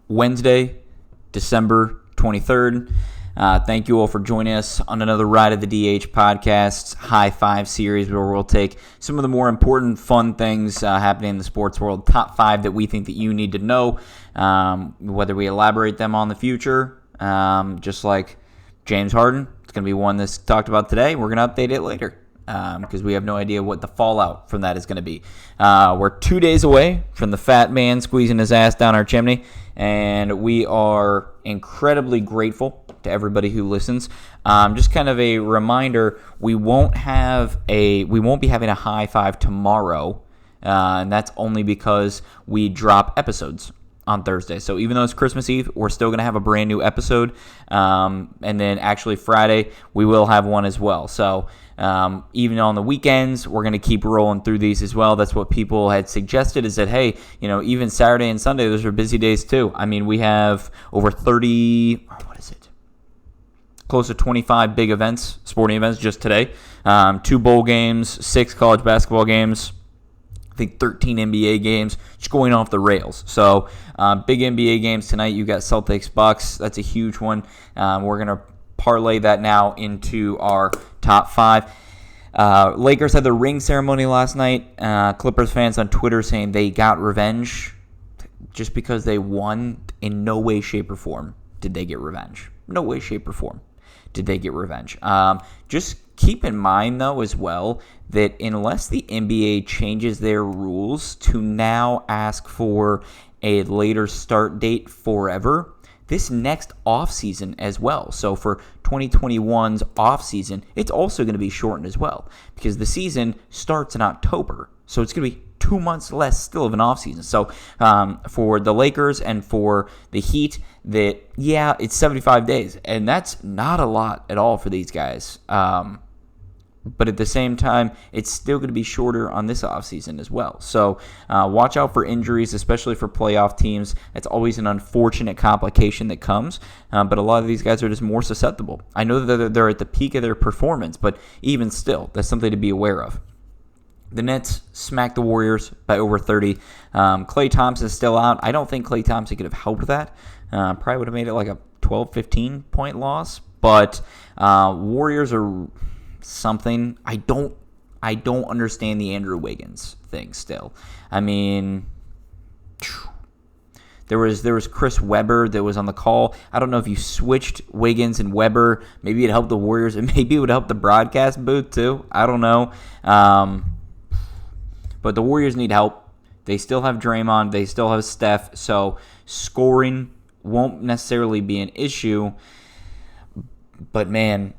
Wednesday, December 23rd. Thank you all for joining us on another Ride of the DH podcast, Hi5 series, where we'll take some of the more important, fun things happening in the sports world, top 5 that we think that you need to know, whether we elaborate them on the future, just like James Harden. It's going to be one that's talked about today. We're going to update it later because we have no idea what the fallout from that is going to be. We're 2 days away from the fat man squeezing his ass down our chimney, and we are incredibly grateful to everybody who listens. Just kind of a reminder, we won't be having a high five tomorrow, and that's only because we drop episodes on Thursday. So even though it's Christmas Eve, we're still going to have a brand new episode, and then actually Friday we will have one as well. So even on the weekends, we're going to keep rolling through these as well. That's what people had suggested, is that, hey, even Saturday and Sunday, those are busy days too. I mean, we have over 30, close to 25 big events, sporting events just today. 2 bowl games, 6 college basketball games, I think 13 NBA games, just going off the rails. So big NBA games tonight. You got Celtics, Bucks. That's a huge one. We're going to parlay that now into our top 5. Lakers had the ring ceremony last night. Clippers fans on Twitter saying they got revenge just because they won. In no way, shape, or form did they get revenge. No way, shape, or form did they get revenge. Just keep in mind, though, as well, that unless the NBA changes their rules to now ask for a later start date forever, this next offseason as well. So for 2021's offseason, it's also going to be shortened as well because the season starts in October. So it's going to be 2 months less still of an offseason. So for the Lakers and for the Heat, it's 75 days. And that's not a lot at all for these guys. But at the same time, it's still going to be shorter on this offseason as well. So watch out for injuries, especially for playoff teams. It's always an unfortunate complication that comes, but a lot of these guys are just more susceptible. I know that they're at the peak of their performance, but even still, that's something to be aware of. The Nets smacked the Warriors by over 30. Klay Thompson's still out. I don't think Klay Thompson could have helped that. Probably would have made it like a 12, 15-point loss. But Warriors are something. I don't understand the Andrew Wiggins thing still. I mean, there was Chris Webber that was on the call. I don't know if you switched Wiggins and Webber. Maybe it helped the Warriors, and maybe it would help the broadcast booth too. I don't know. But the Warriors need help. They still have Draymond. They still have Steph. So scoring won't necessarily be an issue. But man,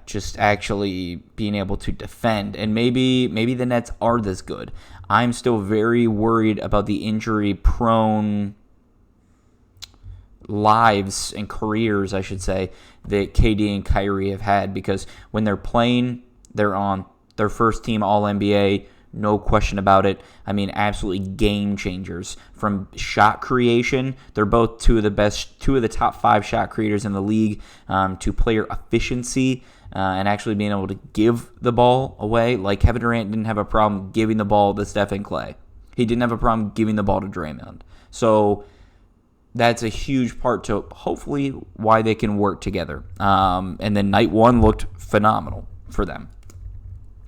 just actually being able to defend. And maybe the Nets are this good. I'm still very worried about the injury-prone lives and careers, I should say, that KD and Kyrie have had. Because when they're playing, they're on their first team All-NBA, no question about it. I mean, absolutely game changers. From shot creation, they're both two of the top 5 shot creators in the league, to player efficiency and actually being able to give the ball away. Like Kevin Durant didn't have a problem giving the ball to Steph and Klay. He didn't have a problem giving the ball to Draymond. So that's a huge part to hopefully why they can work together. And then night 1 looked phenomenal for them.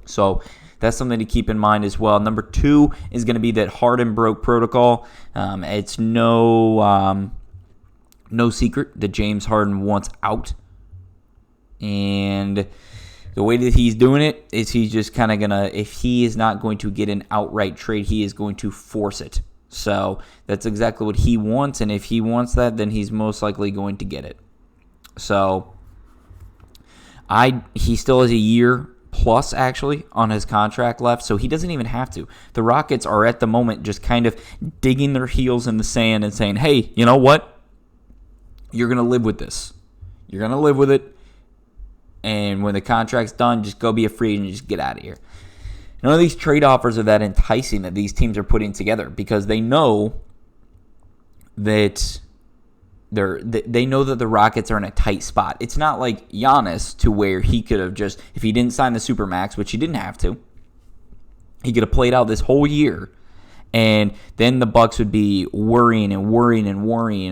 So that's something to keep in mind as well. Number 2 is going to be that Harden broke protocol. It's no secret that James Harden wants out. And the way that he's doing it is he's just kind of going to, if he is not going to get an outright trade, he is going to force it. So that's exactly what he wants. And if he wants that, then he's most likely going to get it. So he still has a year plus actually on his contract left, so he doesn't even have to. The Rockets are at the moment just kind of digging their heels in the sand and saying, hey, you know what? You're going to live with this. You're going to live with it, and when the contract's done, just go be a free agent and just get out of here. None of these trade offers are that enticing that these teams are putting together because they know that they know that the Rockets are in a tight spot. It's not like Giannis to where he could have just, if he didn't sign the Supermax, which he didn't have to, he could have played out this whole year And then the Bucks would be worrying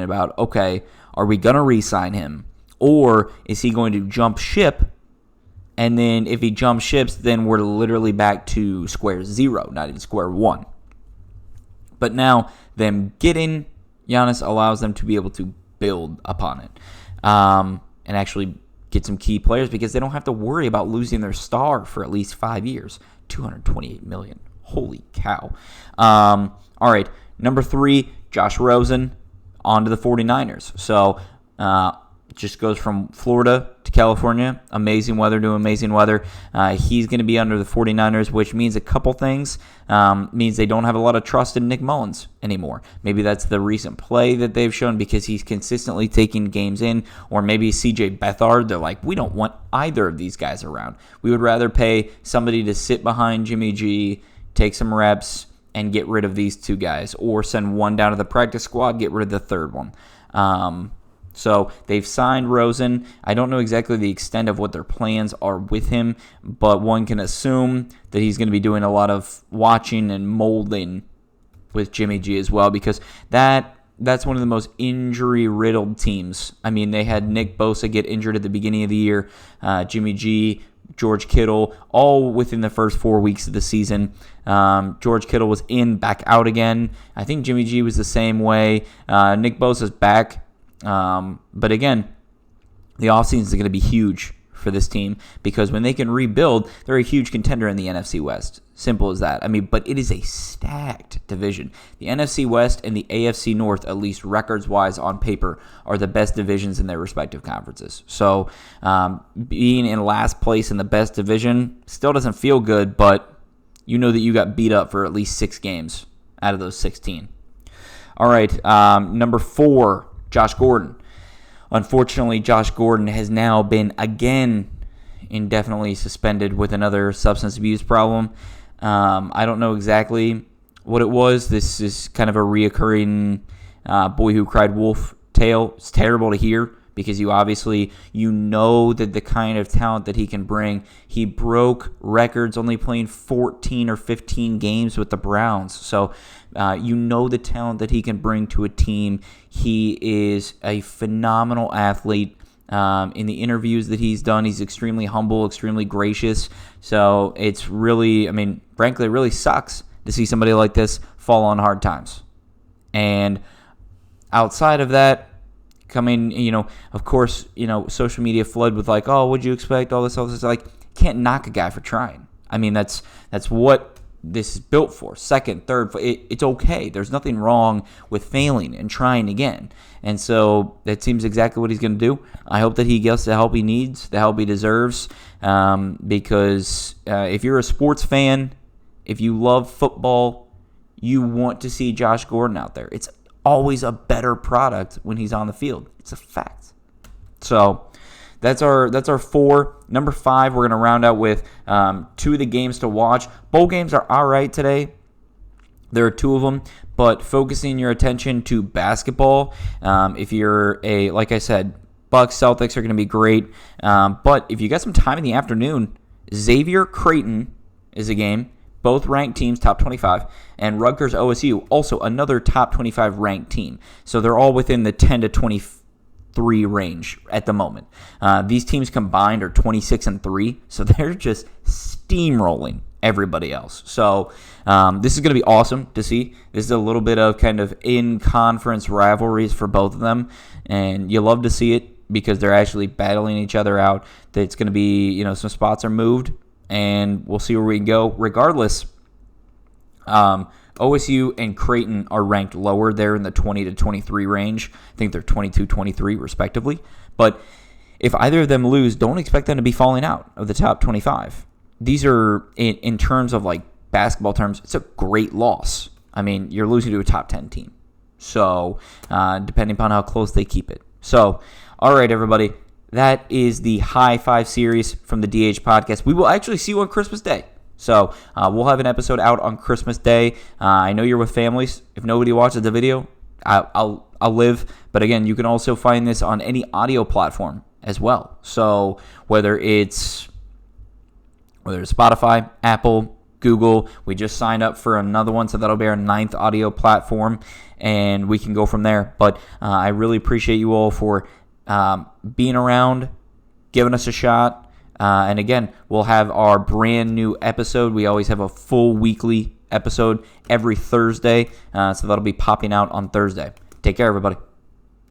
about, okay, are we going to re-sign him? Or is he going to jump ship? And then if he jumps ships, then we're literally back to square zero, not even square one. But now them getting Giannis allows them to be able to build upon it and actually get some key players because they don't have to worry about losing their star for at least 5 years. $228 million. Holy cow. All right, number 3, Josh Rosen, on to the 49ers. So just goes from Florida to California. Amazing weather to amazing weather. He's going to be under the 49ers, which means a couple things. Means they don't have a lot of trust in Nick Mullins anymore. Maybe that's the recent play that they've shown because he's consistently taking games in. Or maybe CJ Beathard. They're like, we don't want either of these guys around. We would rather pay somebody to sit behind Jimmy G, take some reps, and get rid of these 2 guys. Or send one down to the practice squad, get rid of the third one. So they've signed Rosen. I don't know exactly the extent of what their plans are with him, but one can assume that he's going to be doing a lot of watching and molding with Jimmy G as well because that's one of the most injury-riddled teams. I mean, they had Nick Bosa get injured at the beginning of the year, Jimmy G, George Kittle, all within the first 4 weeks of the season. George Kittle was in, back out again. I think Jimmy G was the same way. Nick Bosa's back. But again, the offseason is going to be huge for this team because when they can rebuild, they're a huge contender in the NFC West. Simple as that. I mean, but it is a stacked division. The NFC West and the AFC North, at least records-wise on paper, are the best divisions in their respective conferences. So being in last place in the best division still doesn't feel good, but you know that you got beat up for at least 6 games out of those 16. All right, number 4. Josh Gordon. Unfortunately, Josh Gordon has now been again indefinitely suspended with another substance abuse problem. I don't know exactly what it was. This is kind of a reoccurring boy who cried wolf tale. It's terrible to hear because you know that the kind of talent that he can bring. He broke records only playing 14 or 15 games with the Browns. So you know the talent that he can bring to a team. He is a phenomenal athlete. In the interviews that he's done, he's extremely humble, extremely gracious. So it's really, frankly, it really sucks to see somebody like this fall on hard times. And outside of that, of course, social media flood with like, oh, what'd you expect? All this. Like, can't knock a guy for trying. That's what this is built for. Second, third, it's okay. There's nothing wrong with failing and trying again. And so that seems exactly what he's going to do. I hope that he gets the help he needs, the help he deserves, because if you're a sports fan, if you love football, you want to see Josh Gordon out there. It's always a better product when he's on the field. It's a fact. So that's our 4. Number 5, we're going to round out with 2 of the games to watch. Bowl games are all right today. There are 2 of them, but focusing your attention to basketball. If you're like I said, Bucks, Celtics are going to be great. But if you got some time in the afternoon, Xavier Creighton is a game. Both ranked teams, top 25, and Rutgers OSU, also another top 25 ranked team. So they're all within the 10 to 23 range at the moment. These teams combined are 26-3, so they're just steamrolling everybody else. So this is going to be awesome to see. This is a little bit of kind of in-conference rivalries for both of them, and you love to see it because they're actually battling each other out. It's going to be, some spots are moved, and we'll see where we can go. Regardless, OSU and Creighton are ranked lower. They're in the 20 to 23 range. I think they're 22-23 respectively. But if either of them lose, don't expect them to be falling out of the top 25. These are, in terms of like basketball terms, it's a great loss. You're losing to a top 10 team. So depending upon how close they keep it. So, all right, everybody. That is the Hi5 series from the DH podcast. We will actually see you on Christmas Day. So we'll have an episode out on Christmas Day. I know you're with families. If nobody watches the video, I'll live. But again, you can also find this on any audio platform as well. So whether it's Spotify, Apple, Google. We just signed up for another one, so that'll be our 9th audio platform, and we can go from there. But I really appreciate you all for being around, giving us a shot. And again, we'll have our brand new episode. We always have a full weekly episode every Thursday, so that'll be popping out on Thursday. Take care, everybody.